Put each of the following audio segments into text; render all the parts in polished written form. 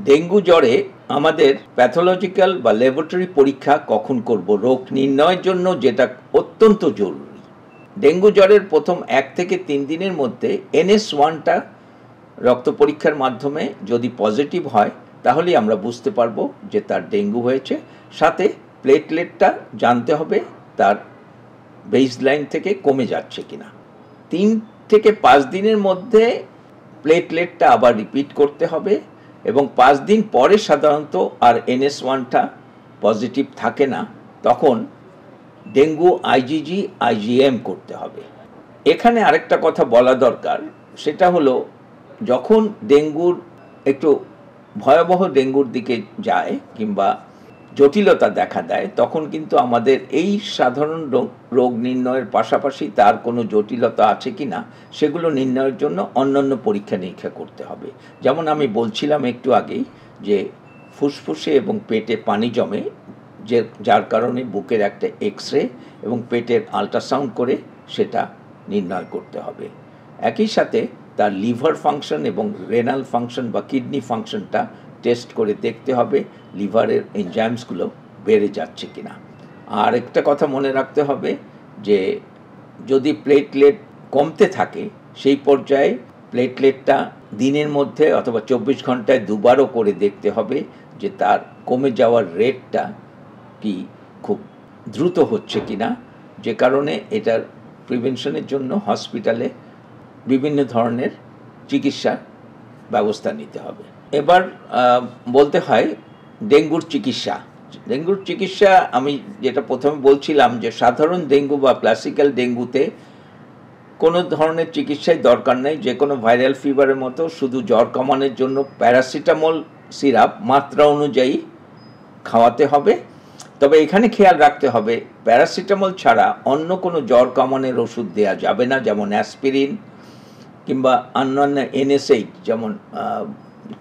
Dengue জ্বরে আমাদের pathological বা ল্যাবরেটরি পরীক্ষা কখন করব রোগ নির্ণয়ের জন্য, যেটা অত্যন্ত জরুরি। ডেঙ্গু জ্বরের প্রথম 1 থেকে 3 দিনের মধ্যে NS1টা রক্ত পরীক্ষার মাধ্যমে যদি পজিটিভ হয় তাহলেই আমরা বুঝতে পারবো যে তার ডেঙ্গু হয়েছে। সাথে প্লেটলেটটা জানতে হবে তার বেসলাইন থেকে কমে যাচ্ছে কিনা। 3 থেকে 5 দিনের মধ্যে প্লেটলেটটা আবার রিপিট করতে হবে এবং 5 দিন পরে সাধারণত আর NS1টা পজিটিভ থাকে না, তখন ডেঙ্গু IgG IgM করতে হবে। এখানে আরেকটা কথা বলা দরকার, সেটা হলো যখন ডেঙ্গুর একটু ভয়াবহ ডেঙ্গুর দিকে যায় কিংবা জটিলতা দেখা দেয়, তখন কিন্তু আমাদের এই সাধারণ রোগ নির্ণয়ের পাশাপাশি তার কোনো জটিলতা আছে কি না সেগুলো নির্ণয়ের জন্য অন্যান্য পরীক্ষা নিরীক্ষা করতে হবে। যেমন আমি বলছিলাম একটু আগেই যে ফুসফুসে এবং পেটে পানি জমে, যার কারণে বুকের একটা এক্সরে এবং পেটের আল্ট্রাসাউন্ড করে সেটা নির্ণয় করতে হবে। একই সাথে তার লিভার ফাংশন এবং রেনাল ফাংশন বা কিডনি ফাংশনটা টেস্ট করে দেখতে হবে লিভারের এনজাইমসগুলো বেড়ে যাচ্ছে কিনা। আর একটা কথা মনে রাখতে হবে যে যদি প্লেটলেট কমতে থাকে সেই পর্যায়ে প্লেটলেটটা দিনের মধ্যে অথবা 24 ঘন্টায় দুবারও করে দেখতে হবে যে তার কমে যাওয়ার রেটটা কি খুব দ্রুত হচ্ছে কিনা, যে কারণে এটার প্রিভেনশনের জন্য হসপিটালে বিভিন্ন ধরনের চিকিৎসার ব্যবস্থা নিতে হবে। এবার বলতে হয় ডেঙ্গুর চিকিৎসা। ডেঙ্গুর চিকিৎসা আমি যেটা প্রথমে বলছিলাম যে সাধারণ ডেঙ্গু বা ক্লাসিক্যাল ডেঙ্গুতে কোনো ধরনের চিকিৎসাই দরকার নেই। যে কোনো ভাইরাল ফিভারের মতো শুধু জ্বর কমানোর জন্য প্যারাসিটামল সিরাপ মাত্রা অনুযায়ী খাওয়াতে হবে। তবে এখানে খেয়াল রাখতে হবে প্যারাসিটামল ছাড়া অন্য কোনো জ্বর কমানোর ওষুধ দেওয়া যাবে না, যেমন অ্যাসপিরিন কিংবা অন্যান্য NSAID যেমন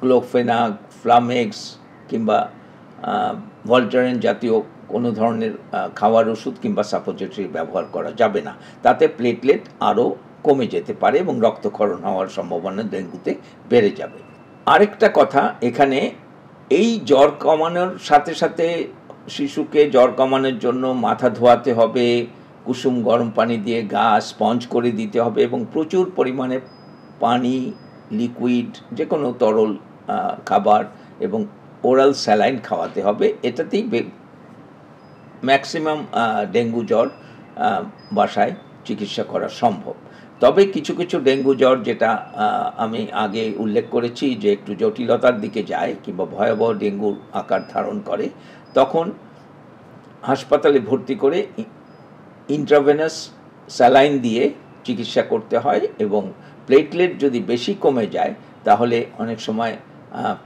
ক্লোফেনাক, ফ্লামেক্স কিংবা ভলটারেন জাতীয় কোনো ধরনের খাওয়ার ওষুধ কিংবা সাপোজিটরি ব্যবহার করা যাবে না। তাতে প্লেটলেট আরও কমে যেতে পারে এবং রক্তক্ষরণ হওয়ার সম্ভাবনা ডেঙ্গুতে বেড়ে যাবে। আরেকটা কথা, এখানে এই জ্বর কমানোর সাথে সাথে শিশুকে জ্বর কমানোর জন্য মাথা ধোয়াতে হবে, কুসুম গরম পানি দিয়ে গা স্পঞ্জ করে দিতে হবে এবং প্রচুর পরিমাণে পানি, লিকুইড, যে কোনো তরল খাবার এবং ওরাল স্যালাইন খাওয়াতে হবে। এটাতেই ম্যাক্সিমাম ডেঙ্গু জ্বর বাসায় চিকিৎসা করা সম্ভব। তবে কিছু কিছু ডেঙ্গু জ্বর, যেটা আমি আগে উল্লেখ করেছি যে একটু জটিলতার দিকে যায় কিংবা ভয়াবহ ডেঙ্গুর আকার ধারণ করে, তখন হাসপাতালে ভর্তি করে ইন্ট্রাভেনাস স্যালাইন দিয়ে চিকিৎসা করতে হয় এবং প্লেটলেট যদি বেশি কমে যায় তাহলে অনেক সময়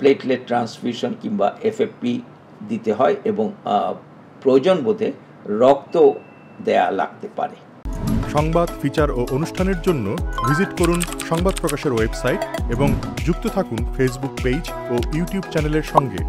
প্লেটলেট ট্রান্সফিউশন কিংবা FFP দিতে হয় এবং প্রয়োজন বোধে রক্ত দেয়া লাগতে পারে। সংবাদ, ফিচার ও অনুষ্ঠানের জন্য ভিজিট করুন সংবাদ প্রকাশের ওয়েবসাইট এবং যুক্ত থাকুন ফেসবুক পেজ ও ইউটিউব চ্যানেলের সঙ্গে।